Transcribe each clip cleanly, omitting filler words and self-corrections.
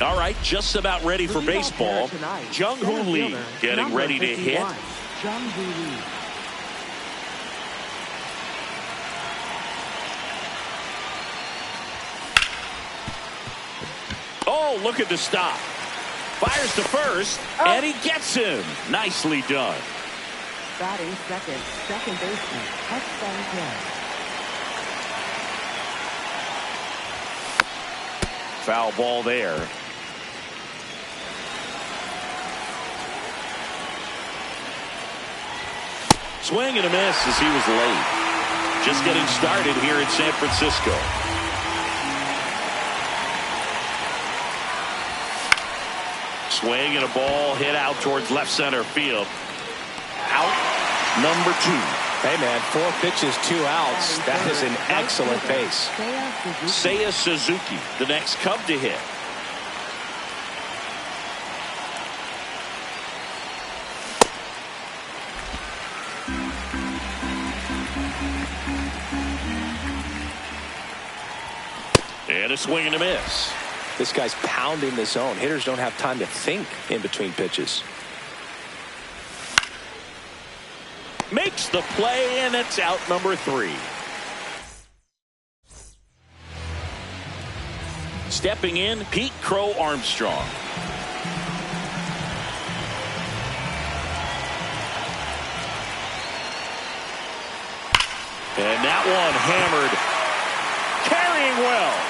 All right, just about ready for baseball. Jung-Hoo Lee getting ready to hit. Jung-Hoo Lee. Oh, look at the stop. Fires to first, and he gets him. Nicely done. Batting second, second baseman, Hudson Hill. Foul ball there. Swing and a miss as he was late. Just getting started here in San Francisco. Swing and a ball hit out towards left center field. Out number 2. Hey, man, 4 pitches, 2 outs. That is an excellent base. Seiya Suzuki, the next Cub to hit. And a swing and a miss. This guy's pounding the zone. Hitters don't have time to think in between pitches. Makes the play, and it's out number 3. Stepping in, Pete Crow Armstrong. And that one hammered. Carrying well.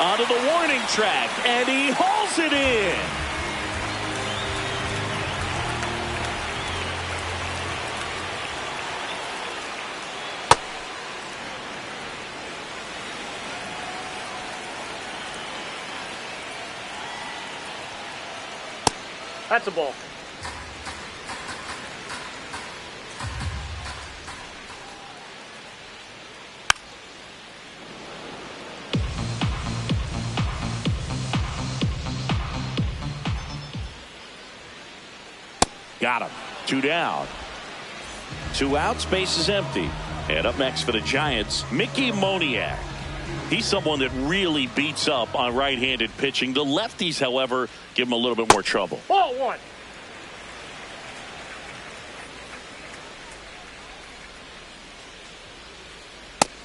Onto the warning track, and he hauls it in. That's a ball. Got him. 2 down. 2 outs, base is empty. And up next for the Giants, Mickey Moniak. He's someone that really beats up on right-handed pitching. The lefties, however, give him a little bit more trouble. Ball 1.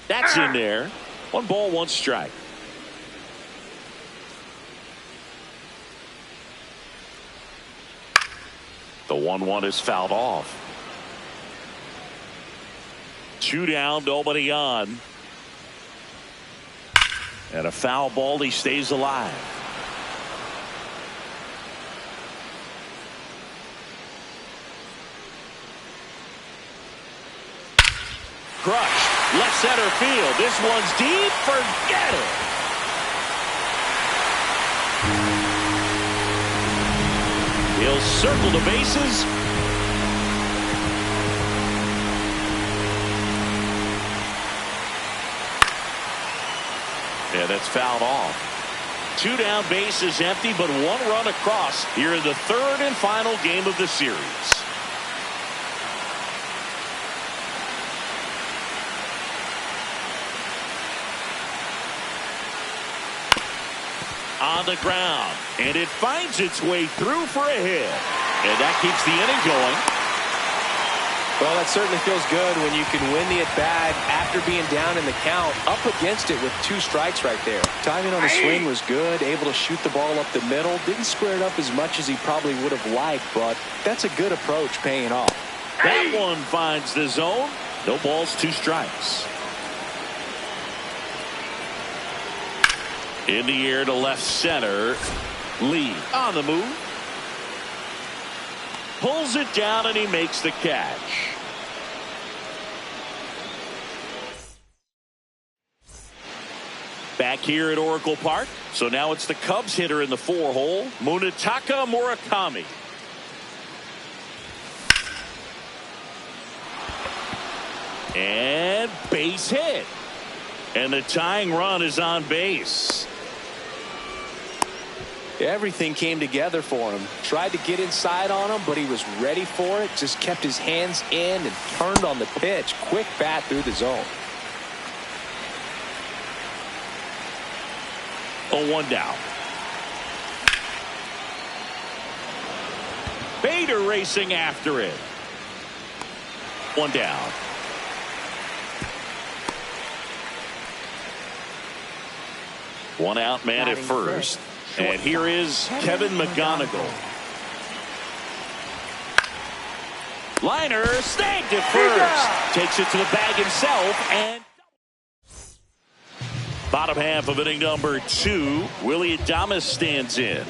That's in there. 1 ball, 1 strike. The 1-1 is fouled off. 2 down, nobody on. And a foul ball, he stays alive. Crushed, left center field. This one's deep, forget it. He'll circle the bases. And that's fouled off. 2 down, bases empty, but 1 run across here in the 3rd and final game of the series. On the ground, and it finds its way through for a hit. And that keeps the inning going. Well, that certainly feels good when you can win the at-bat after being down in the count, up against it with 2 strikes right there. Timing on the swing was good, able to shoot the ball up the middle. Didn't square it up as much as he probably would have liked, but that's a good approach paying off. That one finds the zone. No balls, 2 strikes. In the air to left center. Lee on the move. Pulls it down, and he makes the catch. Back here at Oracle Park. So now it's the Cubs hitter in the 4-hole, Munetaka Murakami. And base hit. And the tying run is on base. Everything came together for him. Tried to get inside on him, but he was ready for it. Just kept his hands in and turned on the pitch. Quick bat through the zone. 0-1 down. Bader racing after it. 1 down. One out man at first. And here is Kevin McGonigal. Liner snagged at first. Takes it to the bag himself. And bottom half of inning number 2. Willy Adames stands in.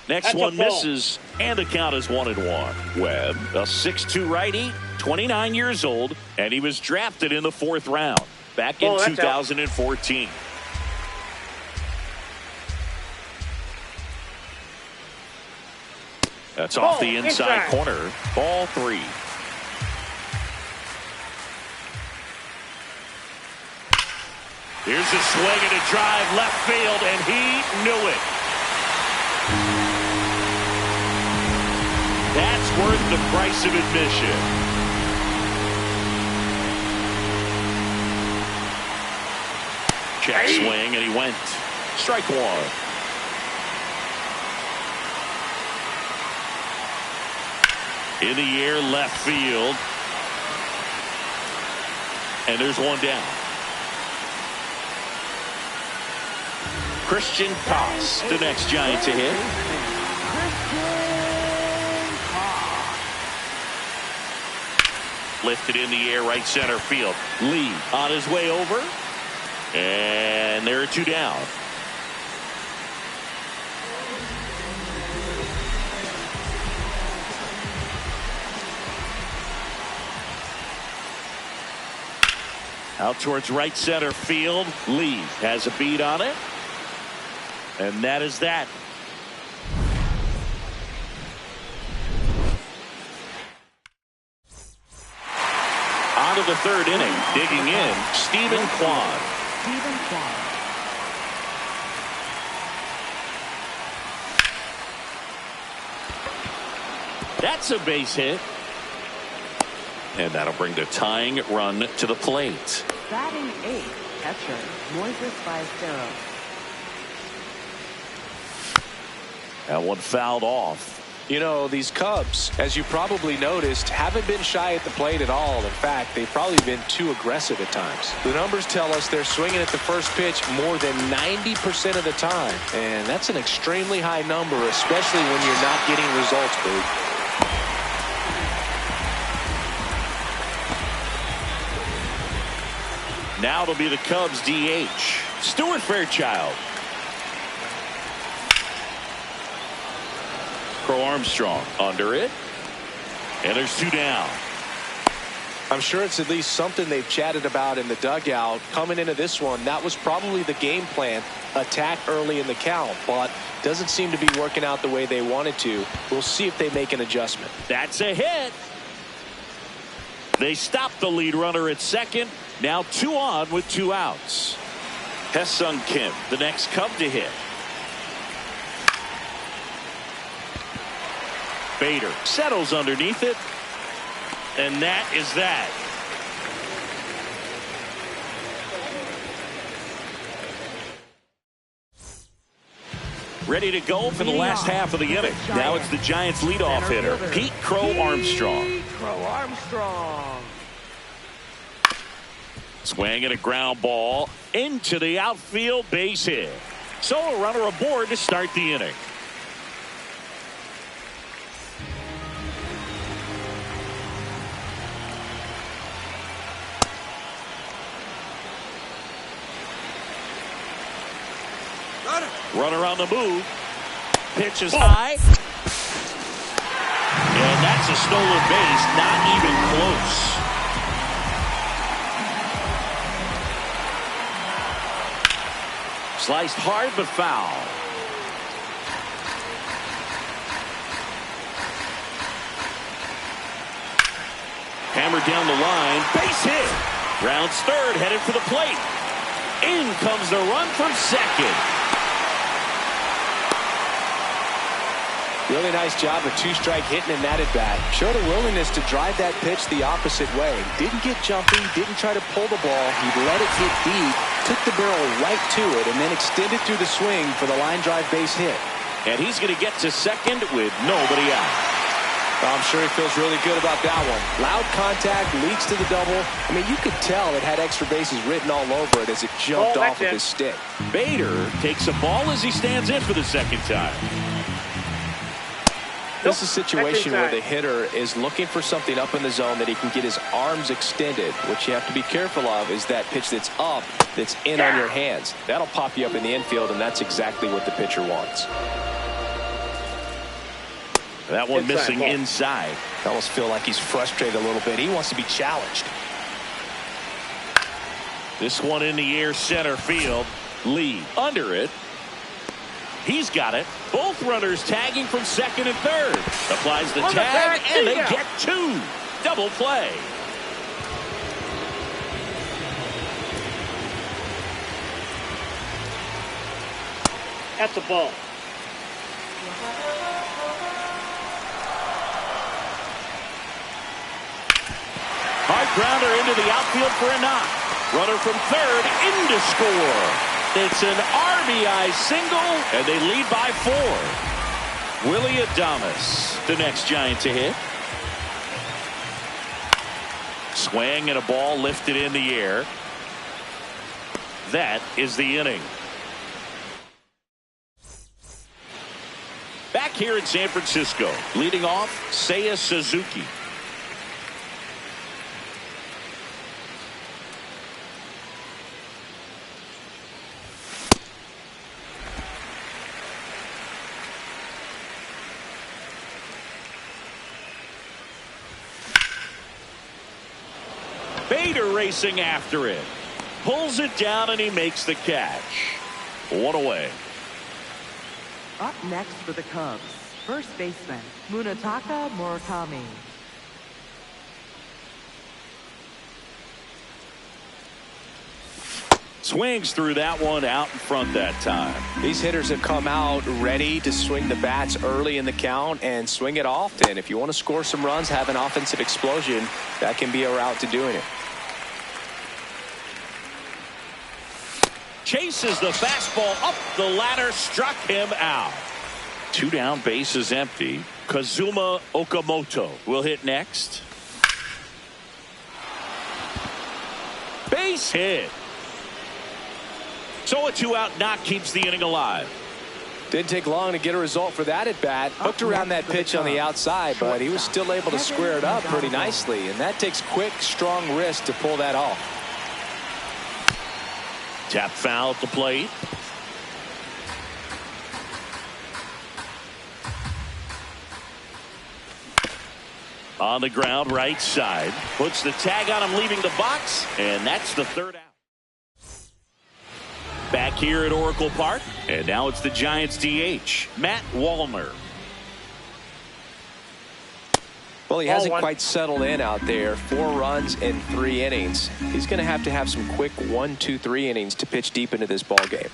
Next one misses, and the count is 1-1. Webb, a 6'2" righty, 29 years old, and he was drafted in the 4th round back in 2014. That's off the inside corner. Ball 3. Here's a swing and a drive left field, and he knew it. That's worth the price of admission. Check swing, and he went. Strike 1. In the air, left field. And there's 1 down. Christian Koss, the next Giant to hit. Lifted in the air, right center field. Lee on his way over. And there are 2 down. Out towards right center field. Lee has a beat on it. And that is that. On to the 3rd inning. Digging in, Stephen Kwan. That's a base hit. And that'll bring the tying run to the plate. Batting 8th, catcher Moises Ballesteros. That one fouled off. You know, these Cubs, as you probably noticed, haven't been shy at the plate at all. In fact, they've probably been too aggressive at times. The numbers tell us they're swinging at the first pitch more than 90% of the time. And that's an extremely high number, especially when you're not getting results, Boog. Now it'll be the Cubs DH, Stuart Fairchild. Crow Armstrong under it. And there's 2 down. I'm sure it's at least something they've chatted about in the dugout. Coming into this one, that was probably the game plan. Attack early in the count, but doesn't seem to be working out the way they wanted to. We'll see if they make an adjustment. That's a hit. They stopped the lead runner at second. Now 2 on with 2 outs. Ha-Seong Kim, the next Cub to hit. Bader settles underneath it. And that is that. Ready to go for the last half of the inning. Now it's the Giants leadoff hitter, Pete Crow Armstrong. Swing and a ground ball into the outfield, base hit. So a runner aboard to start the inning. Runner on the move. Pitch is high. And that's a stolen base. Not even close. Sliced hard but foul. Hammered down the line. Base hit. Rounds third, headed for the plate. In comes the run from second. Really nice job of two-strike hitting in that at-bat. Showed a willingness to drive that pitch the opposite way. Didn't get jumpy, didn't try to pull the ball. He let it hit deep, took the barrel right to it, and then extended through the swing for the line drive base hit. And he's going to get to second with nobody out. I'm sure he feels really good about that one. Loud contact leads to the double. I mean, you could tell it had extra bases written all over it as it jumped off of his stick. Bader takes a ball as he stands in for the second time. This is a situation where the hitter is looking for something up in the zone that he can get his arms extended. What you have to be careful of is that pitch that's up, that's in on your hands. That'll pop you up in the infield, and that's exactly what the pitcher wants. That one missing inside. I almost feel like he's frustrated a little bit. He wants to be challenged. This one in the air, center field. Lee under it. He's got it. Both runners tagging from second and third. Applies the tag, and they get two. Double play. That's a ball. Hard grounder into the outfield for a knock. Runner from third in to score. It's an RBI single, and they lead by 4. Willy Adames, the next Giant to hit. Swing and a ball lifted in the air. That is the inning. Back here in San Francisco, leading off, Seiya Suzuki. Bader racing after it. Pulls it down and he makes the catch. One away. Up next for the Cubs, first baseman Munetaka Murakami. Swings through that one out in front that time. These hitters have come out ready to swing the bats early in the count and swing it often. If you want to score some runs, have an offensive explosion, that can be a route to doing it. Chases the fastball up the ladder, struck him out. 2 down, bases empty. Kazuma Okamoto will hit next. Base hit. So a 2-out knock keeps the inning alive. Didn't take long to get a result for that at bat. Hooked around that pitch on the outside, but he was still able to square it up pretty nicely, and that takes quick, strong wrist to pull that off. Tap foul at the plate. On the ground, right side. Puts the tag on him, leaving the box, and that's the 3rd out. Back here at Oracle Park, and now it's the Giants DH, Matt Wallner. Well, he hasn't quite settled in out there. 4 runs in 3 innings. He's going to have some quick 1, 2, 3 innings to pitch deep into this ball game.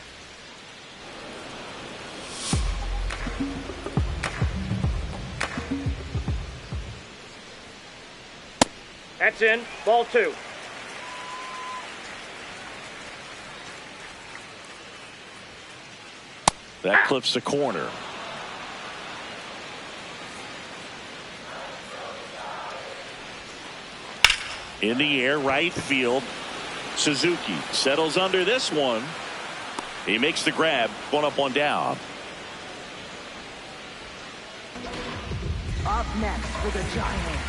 That's in. Ball 2. That clips the corner. In the air, right field. Suzuki settles under this one. He makes the grab. 1 up, 1 down. Up next for the Giants,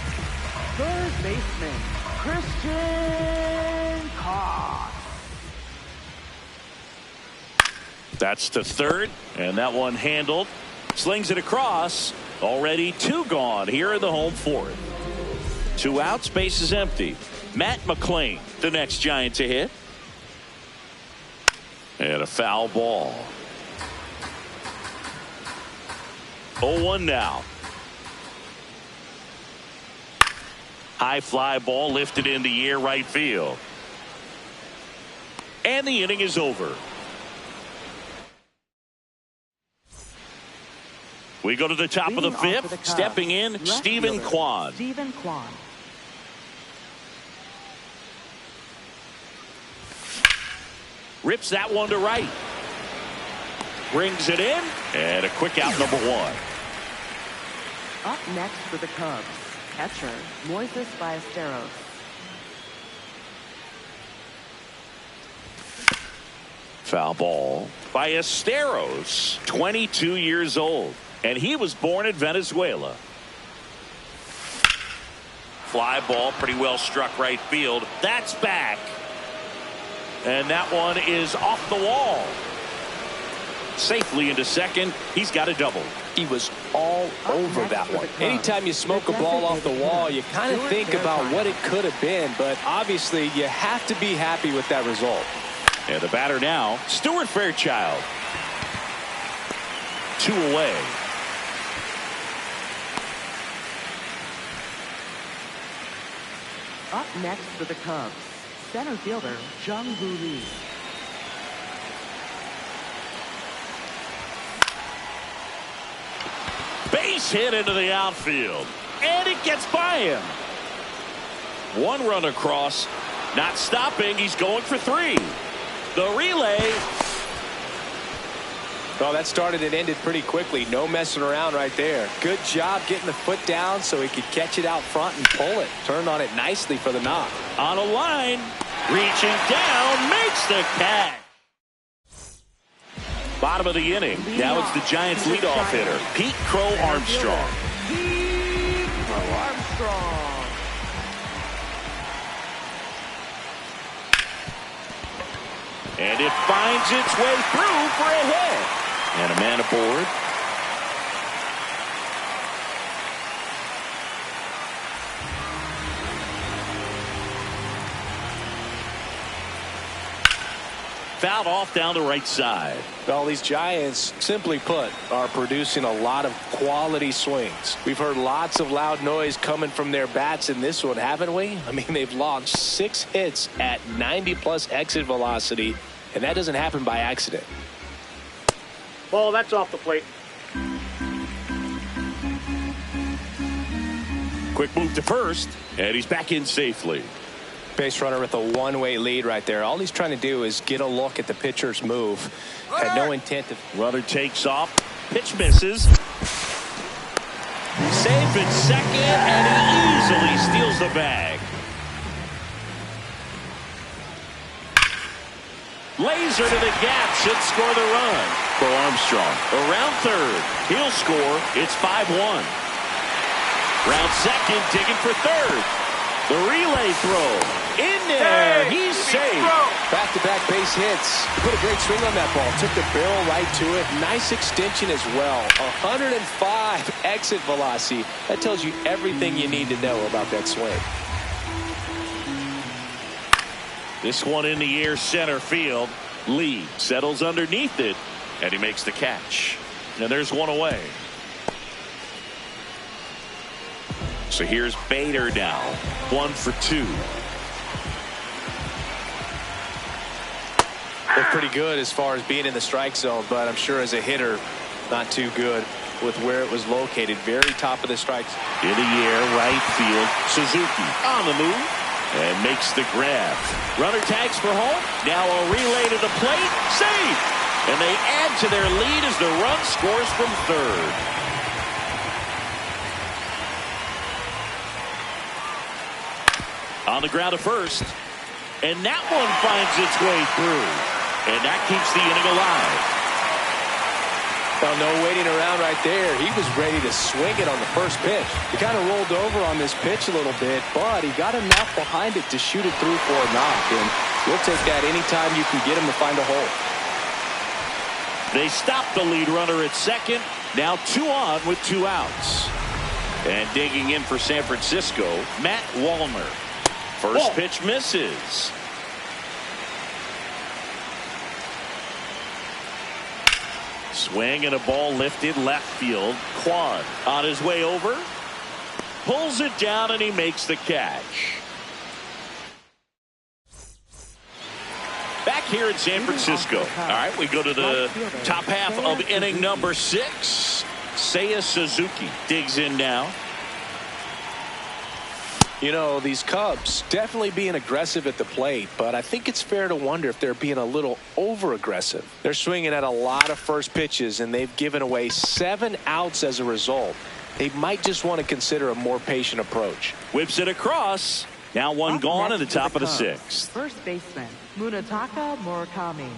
third baseman Christian Koss. That's to third, and that one handled. Slings it across. Already 2 gone here in the home 4th. 2 outs, bases empty. Matt McLain, the next Giant to hit. And a foul ball. 0-1 now. High fly ball lifted in the air, right field. And the inning is over. We go to the top of the Leading off for fifth. the Cubs, Stepping in, left Stephen fielder, Kwan. Stephen Kwan. Rips that one to right. Brings it in. And a quick out, number one. Up next for the Cubs, catcher Moises Ballesteros. Foul ball. Ballesteros, 22 years old. And he was born in Venezuela. Fly ball, pretty well struck right field. That's back. And that one is off the wall. Safely into second. He's got a double. He was all over that one. Anytime you smoke a ball off the wall, you kind of think about what it could have been, but obviously you have to be happy with that result. And the batter now, Stuart Fairchild. 2 away. Up next for the Cubs, center fielder Jung-Hoo Lee. Base hit into the outfield. And it gets by him. 1 run across. Not stopping. He's going for 3. The relay. Well, that started and ended pretty quickly. No messing around right there. Good job getting the foot down so he could catch it out front and pull it. Turned on it nicely for the knock. On a line. Reaching down. Makes the catch. Bottom of the inning. Now it's the Giants leadoff hitter, Pete Crow Armstrong. Pete Crow Armstrong. And it finds its way through for a hit. And a man aboard. Fouled off down the right side. Well, these Giants, simply put, are producing a lot of quality swings. We've heard lots of loud noise coming from their bats in this one, haven't we? I mean, they've launched 6 hits at 90+ exit velocity, and that doesn't happen by accident. Ball, that's off the plate. Quick move to first, and he's back in safely. Base runner with a one-way lead right there. All he's trying to do is get a look at the pitcher's move. Had no intent to. Runner takes off. Pitch misses. Safe at second, and he easily steals the bag. Laser to the gap should score the run for Armstrong. Around third. He'll score. It's 5-1. Round second, digging for third. The relay throw. In there. He's safe. Back-to-back base hits. He put a great swing on that ball. Took the barrel right to it. Nice extension as well. 105 exit velocity. That tells you everything you need to know about that swing. This one in the air center field. Lee settles underneath it, and he makes the catch. And there's one away. So here's Bader now. 1 for 2. Looked pretty good as far as being in the strike zone, but I'm sure as a hitter, not too good with where it was located. Very top of the strike zone. In the air, right field. Suzuki on the move and makes the grab. Runner tags for home. Now a relay to the plate. Safe. And they add to their lead as the run scores from third. On the ground to first. And that one finds its way through. And that keeps the inning alive. Well, no waiting around right there. He was ready to swing it on the first pitch. He kind of rolled over on this pitch a little bit, but he got enough behind it to shoot it through for a knock. And you'll take that anytime you can get him to find a hole. They stop the lead runner at second. Now 2 on with 2 outs. And digging in for San Francisco, Matt Wallner. First pitch misses. Swing and a ball lifted left field. Kwan on his way over. Pulls it down and he makes the catch. Back here in San Francisco. All right, we go to the top half of inning number 6. Seiya Suzuki digs in now. You know, these Cubs definitely being aggressive at the plate, but I think it's fair to wonder if they're being a little over-aggressive. They're swinging at a lot of first pitches, and they've given away 7 outs as a result. They might just want to consider a more patient approach. Whips it across. Now one Up gone in next the for top of the Cubs, 6th. First baseman, Munetaka Murakami.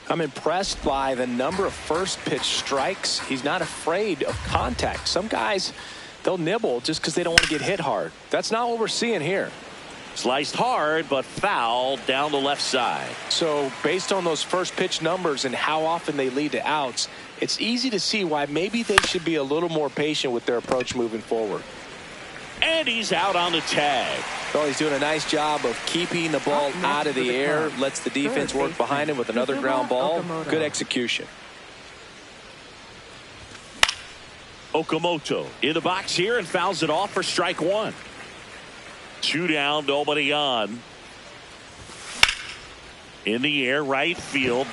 I'm impressed by the number of first pitch strikes. He's not afraid of contact. Some guys, they'll nibble just because they don't want to get hit hard. That's not what we're seeing here. Sliced hard, but foul down the left side. So based on those first pitch numbers and how often they lead to outs, it's easy to see why maybe they should be a little more patient with their approach moving forward. And he's out on the tag. Well, he's doing a nice job of keeping the ball out of the air, lets the defense work behind him with another ground ball. Good execution. Okamoto in the box here and fouls it off for strike 1. 2 down, nobody on. In the air, right field.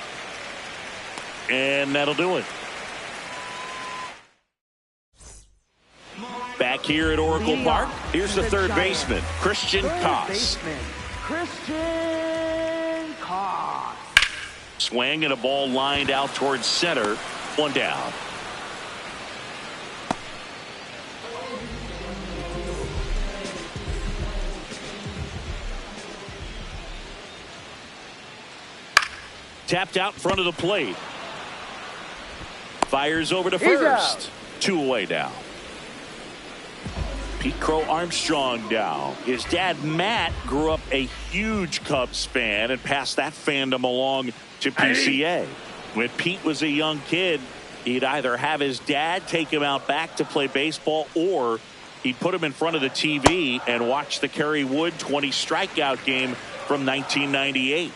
And that'll do it. Back here at Oracle Park, here's the third baseman, Christian Koss. Christian Koss. Swing and a ball lined out towards center. 1 down. Tapped out in front of the plate. Fires over to first. 2 away now. Pete Crow Armstrong down. His dad, Matt, grew up a huge Cubs fan and passed that fandom along to PCA. When Pete was a young kid, he'd either have his dad take him out back to play baseball or he'd put him in front of the TV and watch the Kerry Wood 20 strikeout game from 1998.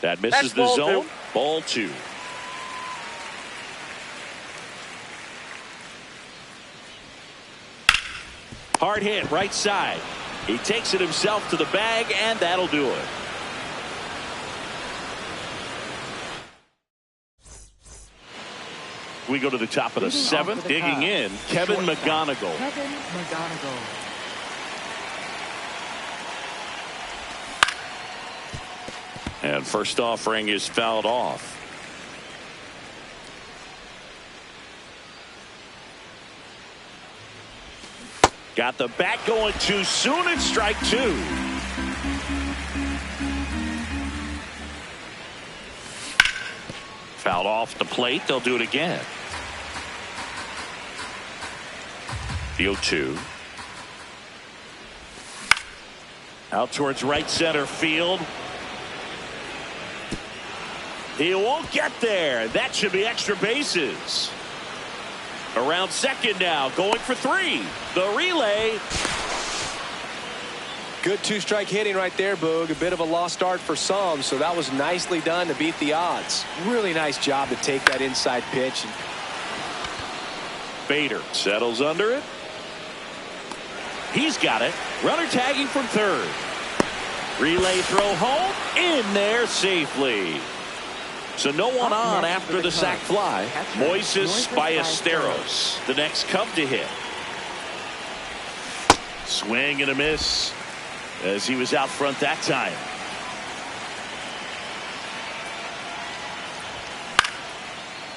That misses the zone. Ball 2. Hard hit right side. He takes it himself to the bag, and that'll do it. We go to the top of the 7th. Digging in, Kevin McGonigal. Kevin McGonigal. And first offering is fouled off. Got the bat going too soon and strike 2. Fouled off the plate. They'll do it again. The 0-2. Out towards right center field. He won't get there. That should be extra bases. Around second now, going for 3. The relay. Good 2-strike hitting right there, Boog. A bit of a lost start for some, so that was nicely done to beat the odds. Really nice job to take that inside pitch. Bader settles under it. He's got it. Runner tagging from third. Relay throw home. In there safely. So no one on after the sac fly. Moises Ballesteros, the next Cub to hit. Swing and a miss as he was out front that time.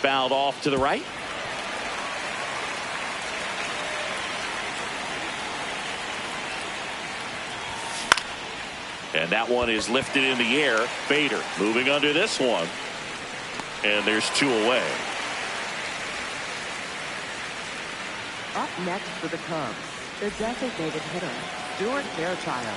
Fouled off to the right. And that one is lifted in the air. Bader moving under this one. And there's 2 away. Up next for the Cubs, the designated hitter, Stuart Fairchild.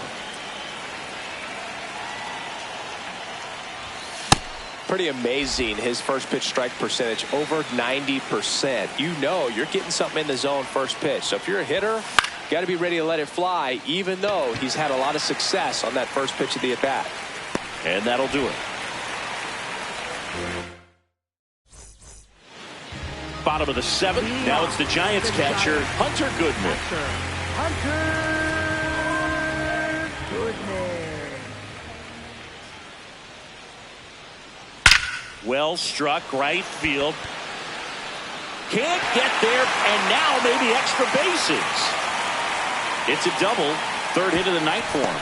Pretty amazing, his first pitch strike percentage, over 90%. You know you're getting something in the zone first pitch. So if you're a hitter, you got to be ready to let it fly, even though he's had a lot of success on that first pitch of the at-bat. And that'll do it. Bottom of the 7th. Now it's the Giants catcher, Hunter Goodman. Hunter Goodman. Well struck right field. Can't get there, and now maybe extra bases. It's a double. Third hit of the night for him.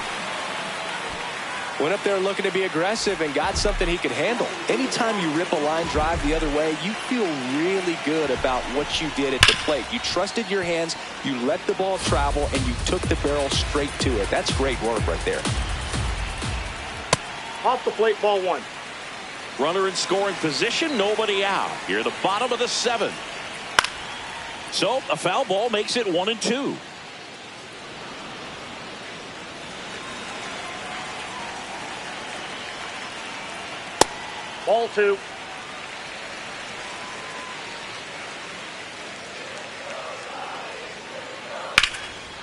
Went up there looking to be aggressive and got something he could handle. Anytime you rip a line drive the other way, you feel really good about what you did at the plate. You trusted your hands, you let the ball travel, and you took the barrel straight to it. That's great work right there. Off the plate, ball one. Runner in scoring position, nobody out. Here, the bottom of the seventh. So a foul ball makes it 1-2. Ball two.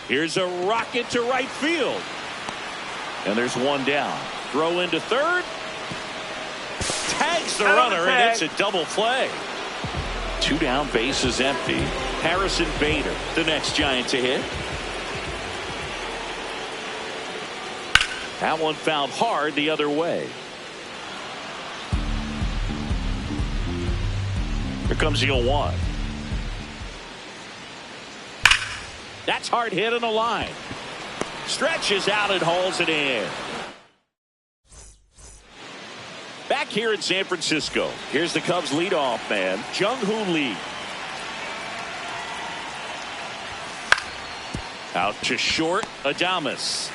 Here's a rocket to right field. And there's one down. Throw into third. Tags the runner, and it's a double play. Two down, bases empty. Harrison Bader, the next Giant to hit. That one fouled hard the other way. Here comes the 0-1. That's hard hit on the line. Stretches out and hauls it in. Back here in San Francisco, here's the Cubs leadoff man, Jung-Hoo Lee. Out to short, Adames.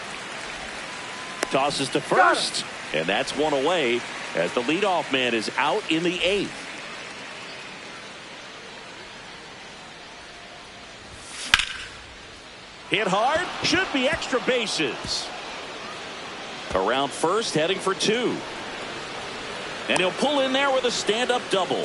Tosses to first, and that's one away as the leadoff man is out in the eighth. Hit hard, should be extra bases. Around first, heading for two. And he'll pull in there with a stand-up double.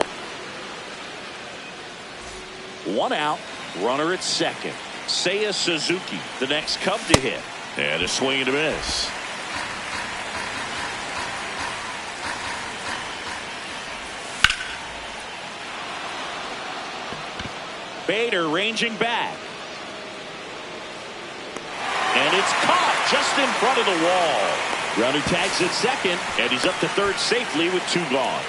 One out, runner at second. Seiya Suzuki, the next Cub to hit. And a swing and a miss. Bader ranging back. And it's caught just in front of the wall. Runner tags at second, and he's up to third safely with two gone.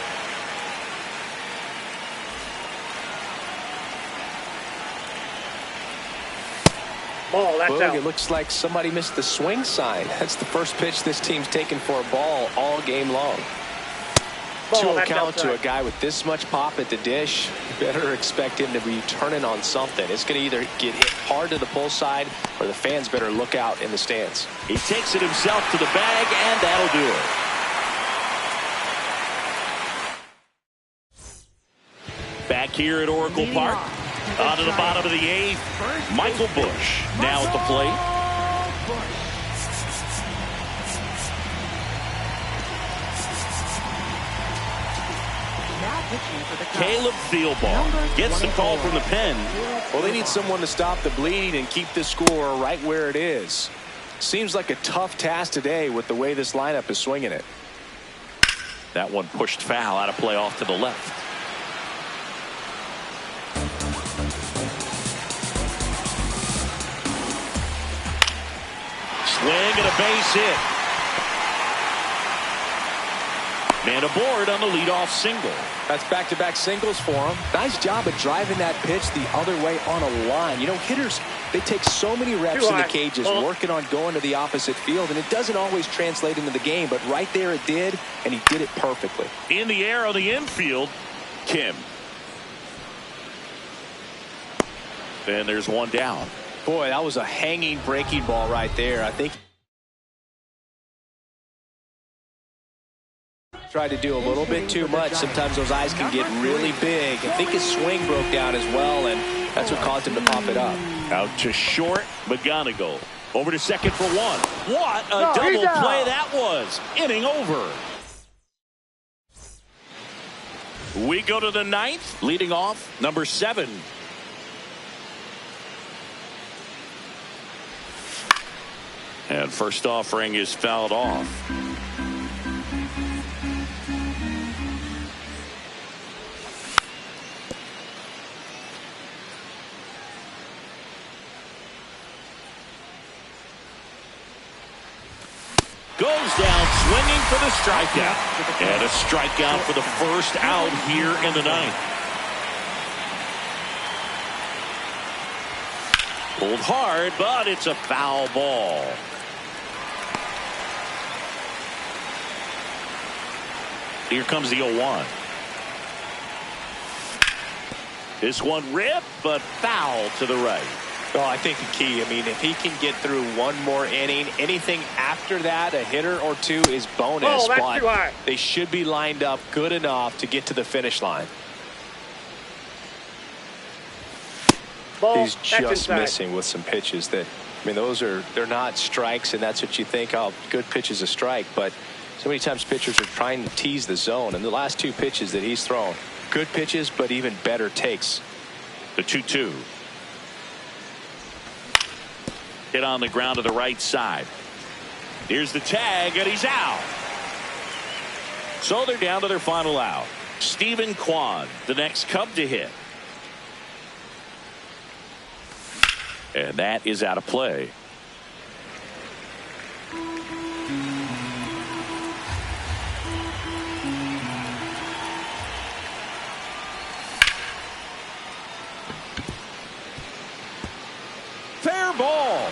Ball, that's out. It looks like somebody missed the swing sign. That's the first pitch this team's taken for a ball all game long. Ball, 2-0 that's count to a outside. guy with this much pop at the dish. You better expect him to be turning on something. It's going to either get hit hard to the pull side, or the fans better look out in the stands. He takes it himself to the bag, and that'll do it. Back here at Oracle Park, on to the bottom of the eighth, Michael Busch now at the plate. Caleb Thielbar gets the call from the pen. Well, they need someone to stop the bleeding and keep the score right where it is. Seems like a tough task today with the way this lineup is swinging it. That one pushed foul, out of play off to the left. Swing and a base hit. Man aboard on the leadoff single. That's back-to-back singles for him. Nice job of driving that pitch the other way on a line. You know, hitters, they take so many reps in the cages working on going to the opposite field, and it doesn't always translate into the game, but right there it did, and he did it perfectly. In the air on the infield, Kim. And there's one down. Boy, that was a hanging breaking ball right there. I think tried to do a little bit too much. Sometimes those eyes can get really big. I think his swing broke down as well, and that's what caused him to pop it up. Out to short, McGonigal. Over to second for one. What a double play that was. Inning over. We go to the ninth. Leading off, number 7. And first offering is fouled off. Goes down Swinging for the strikeout. And a strikeout for the first out here in the ninth. Pulled hard, but it's a foul ball. Here comes the 0-1. This one ripped, but foul to the right. Well, I think the key, if he can get through one more inning, anything after that, a hitter or two is bonus. Oh, that's but too high. They should be lined up good enough to get to the finish line. Ball, He's just missing with some pitches that, they're not strikes, and that's what you think, oh, good pitch is a strike. But so many times pitchers are trying to tease the zone, and the last two pitches that he's thrown, good pitches, but even better takes. The 2-2. Hit on the ground to the right side. Here's the tag, and he's out. So they're down to their final out. Stephen Kwan, the next Cub to hit. And that is out of play. Fair ball.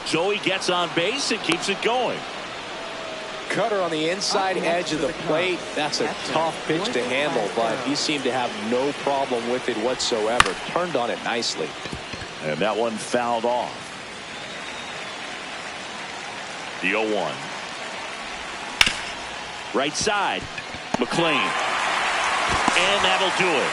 So he gets on base and keeps it going. Cutter on the inside edge of the plate. That's a tough pitch to handle, but he seemed to have no problem with it whatsoever. Turned on it nicely. And that one fouled off. The 0-1. Right side. McLean. And that'll do it.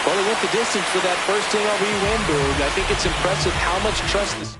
Well, he went the distance for that first MLB win, Boog. I think it's impressive how much trust this